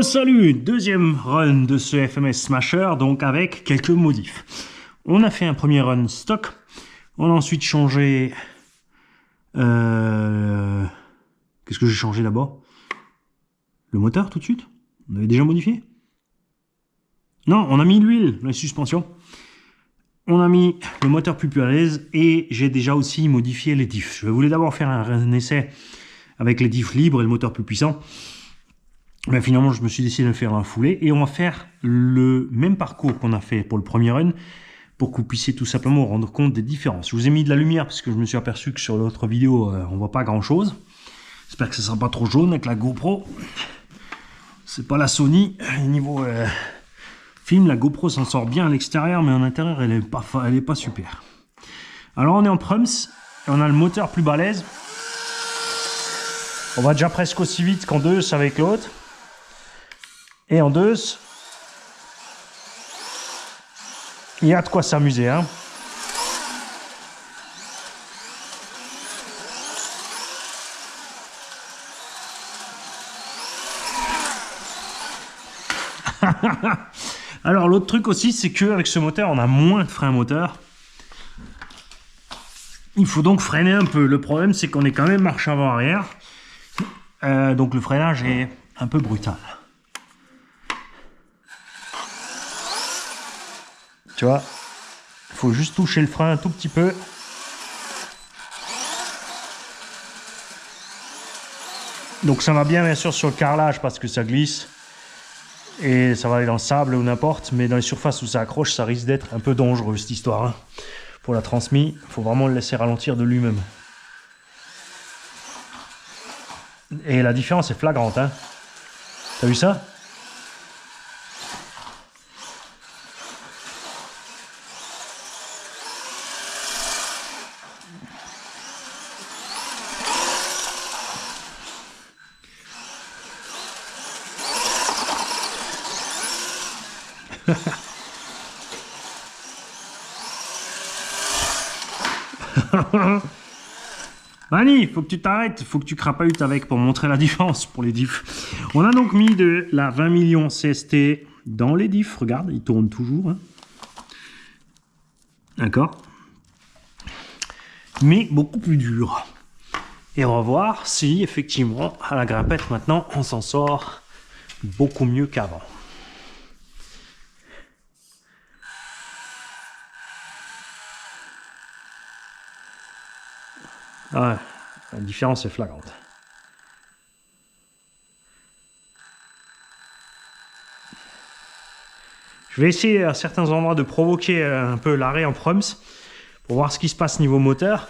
Salut, deuxième run de ce FMS Smasher, donc avec quelques modifs. On a fait un premier run stock, on a ensuite changé... Qu'est-ce que j'ai changé d'abord? Le moteur tout de suite? On avait déjà modifié? Non, on a mis l'huile, la suspension. On a mis le moteur plus à l'aise et j'ai déjà aussi modifié les diffs. Je voulais d'abord faire un essai avec les diffs libres et le moteur plus puissant. Mais finalement, je me suis décidé de le faire dans la foulée et on va faire le même parcours qu'on a fait pour le premier run pour que vous puissiez tout simplement vous rendre compte des différences. Je vous ai mis de la lumière parce que je me suis aperçu que sur l'autre vidéo, on voit pas grand chose. J'espère que ça sera pas trop jaune avec la GoPro. C'est pas la Sony. Niveau film, la GoPro s'en sort bien à l'extérieur, mais en intérieur, elle est pas super. Alors on est en Prums et on a le moteur plus balèze. On va déjà presque aussi vite qu'en deux avec l'autre. Et en deux, il y a de quoi s'amuser, hein. Alors l'autre truc aussi, c'est qu'avec ce moteur, on a moins de frein moteur. Il faut donc freiner un peu. Le problème, c'est qu'on est quand même marche avant-arrière. Donc le freinage est un peu brutal. Tu vois, il faut juste toucher le frein un tout petit peu. Donc ça va bien sûr sur le carrelage parce que ça glisse. Et ça va aller dans le sable ou n'importe. Mais dans les surfaces où ça accroche, ça risque d'être un peu dangereux cette histoire. Hein. Pour la transmise, il faut vraiment le laisser ralentir de lui-même. Et la différence est flagrante. Hein. T'as vu ça? Mani, il faut que tu t'arrêtes, il faut que tu crapahutes avec pour montrer la différence pour les diffs. On a donc mis de la 20 millions CST dans les diffs, regarde, ils tournent toujours. Hein. D'accord. Mais beaucoup plus dur. Et on va voir si effectivement à la grimpette maintenant on s'en sort beaucoup mieux qu'avant. Ouais, la différence est flagrante. Je vais essayer à certains endroits de provoquer un peu l'arrêt en Prums pour voir ce qui se passe niveau moteur.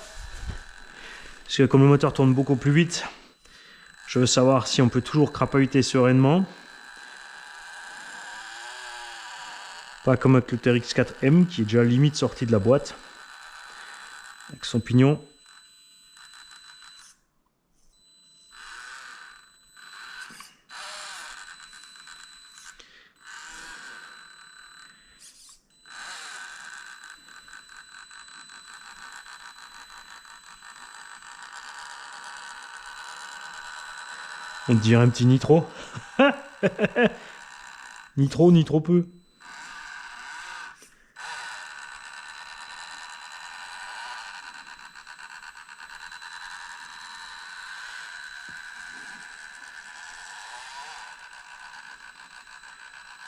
Parce que comme le moteur tourne beaucoup plus vite, je veux savoir si on peut toujours crapahuter sereinement. Pas comme avec le TRX4M qui est déjà limite sorti de la boîte. Avec son pignon. On dirait un petit nitro. Nitro, ni trop peu.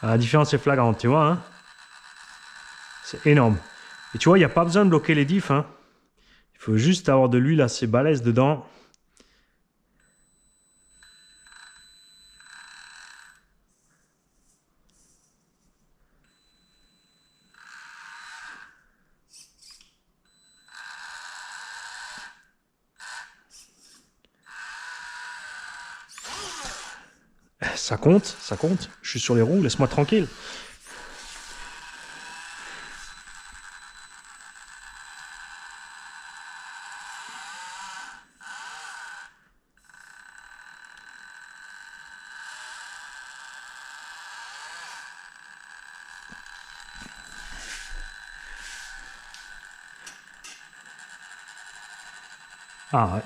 La différence est flagrante, tu vois. Hein, c'est énorme. Et tu vois, il n'y a pas besoin de bloquer les diffs. Hein. Il faut juste avoir de l'huile assez balèze dedans. Ça compte, ça compte. Je suis sur les roues, laisse-moi tranquille. Ah ouais.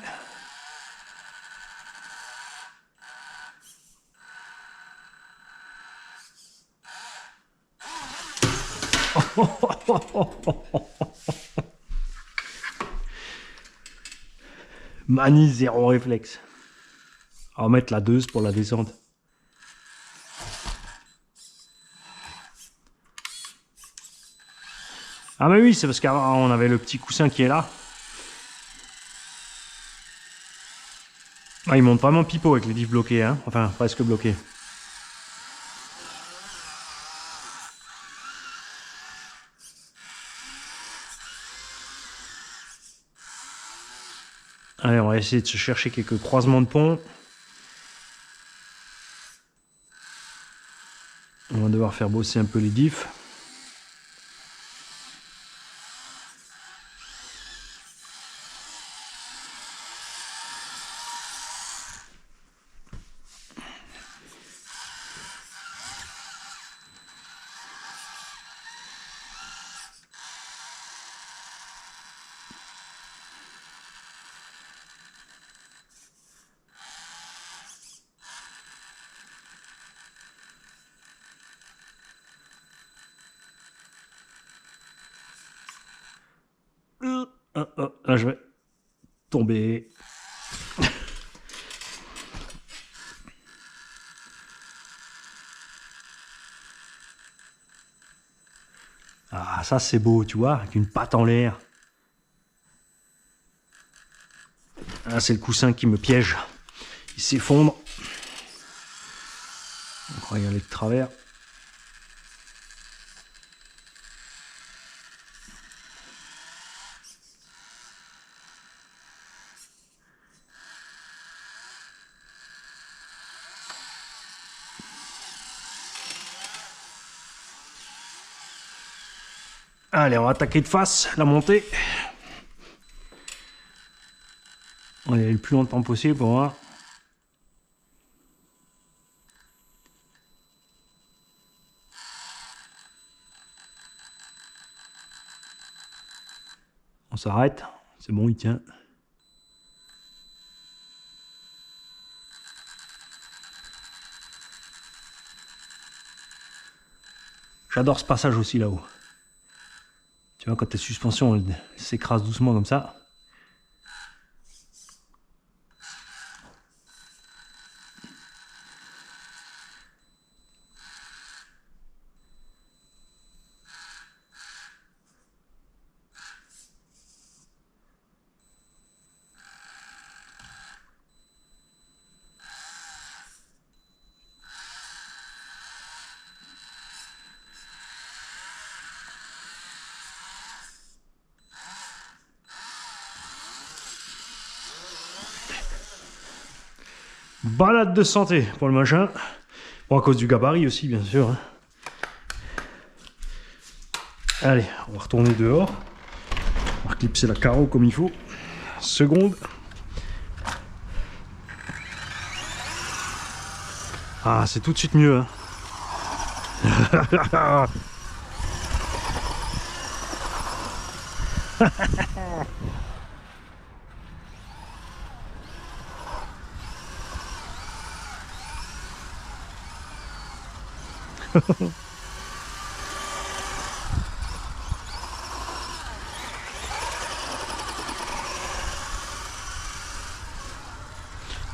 Mani zéro réflexe. On va mettre la 2 pour la descente. Ah mais oui, c'est parce qu'avant on avait le petit coussin qui est là. Ah, il monte vraiment pipeau avec les diffs bloqués, hein. Enfin, presque bloqués. Allez, on va essayer de se chercher quelques croisements de pont. On va devoir faire bosser un peu les diffs. Là, je vais tomber. Ah, ça c'est beau, tu vois, avec une patte en l'air. Ah, c'est le coussin qui me piège. Il s'effondre. On va y aller de travers. Allez, on va attaquer de face la montée. On va y aller le plus longtemps possible pour voir. On s'arrête. C'est bon, il tient. J'adore ce passage aussi là-haut. Tu vois, quand tes suspensions s'écrasent doucement comme ça. Balade de santé pour le machin. Bon, à cause du gabarit aussi, bien sûr. Hein. Allez, on va retourner dehors. On va clipser la carreau comme il faut. Seconde. Ah, c'est tout de suite mieux. Hein.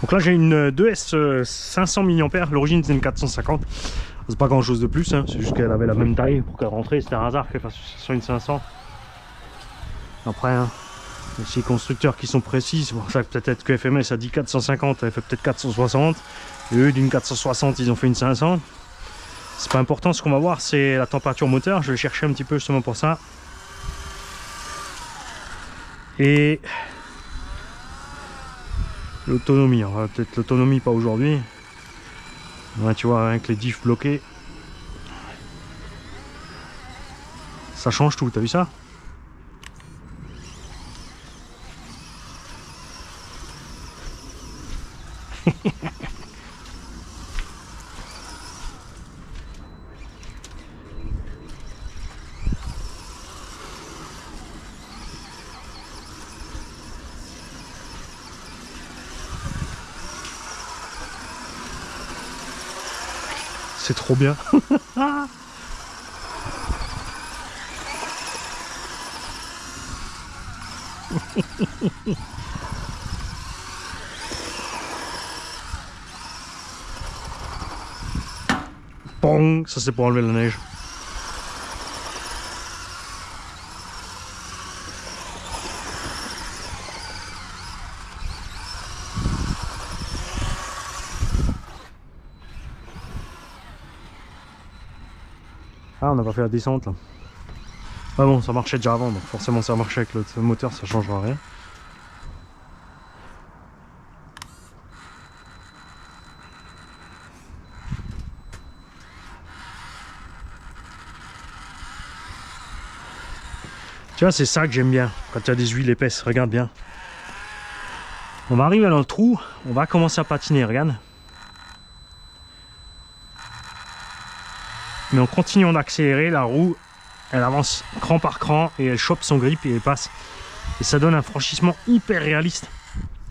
Donc là j'ai une 2S 500 mAh, l'origine c'est une 450. C'est pas grand chose de plus, hein. C'est juste qu'elle avait la même taille pour qu'elle rentrait, c'était un hasard qu'elle fasse sur une 500. Après, hein, les constructeurs qui sont précis, c'est pour ça que peut-être que FMS a dit 450, elle fait peut-être 460. Et eux d'une 460 ils ont fait une 500. C'est pas important, ce qu'on va voir c'est la température moteur, je vais chercher un petit peu justement pour ça. Et l'autonomie, peut-être l'autonomie pas aujourd'hui. Ouais, tu vois, avec les diffs bloqués, ça change tout, t'as vu ça? C'est trop bien. Pong, ça c'est pour enlever la neige. Ah, on n'a pas fait la descente là. Ah bon, ça marchait déjà avant, donc forcément ça marchait avec l'autre moteur, ça changera rien. Tu vois, c'est ça que j'aime bien, quand tu as des huiles épaisses, regarde bien. On va arriver dans le trou, on va commencer à patiner, regarde. Mais en continuant d'accélérer, la roue, elle avance cran par cran et elle chope son grip et elle passe. Et ça donne un franchissement hyper réaliste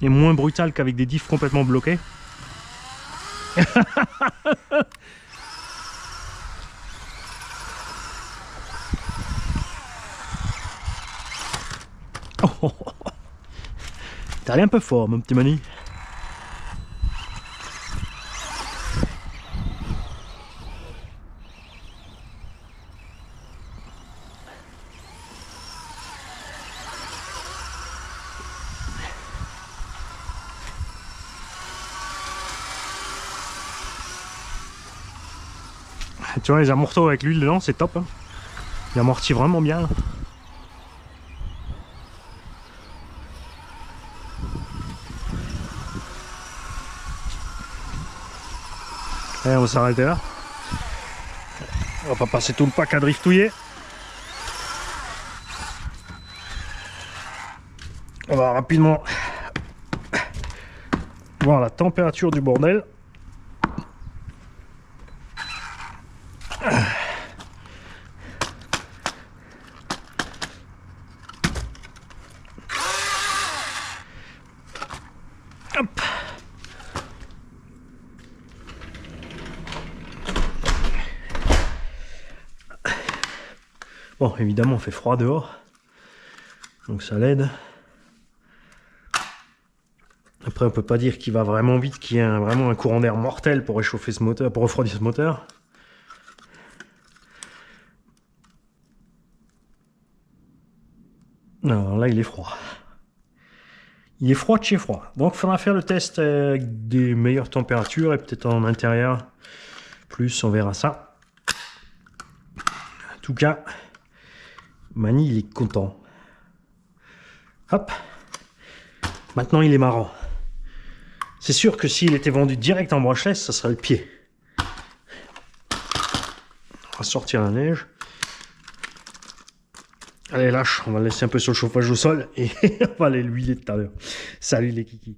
et moins brutal qu'avec des diffs complètement bloqués. Oh, t'es allé un peu fort, mon petit Mani. Tu vois, les amortos avec l'huile dedans, c'est top. Hein. Il amortit vraiment bien. Allez, on va s'arrêter là. On va pas passer tout le pack à driftouiller. On va rapidement voir la température du bordel. Hop. Bon, évidemment, on fait froid dehors, donc ça l'aide. Après, on peut pas dire qu'il va vraiment vite, qu'il y a vraiment un courant d'air mortel pour réchauffer ce moteur, pour refroidir ce moteur. Alors là, il est froid. Il est froid de chez froid. Donc, il faudra faire le test avec des meilleures températures et peut-être en intérieur. Plus, on verra ça. En tout cas, Mani, il est content. Hop. Maintenant, il est marrant. C'est sûr que s'il était vendu direct en brushless, ça serait le pied. On va sortir la neige. Allez, lâche, on va le laisser un peu sur le chauffage au sol et on va aller l'huiler tout à l'heure. Salut les kikis.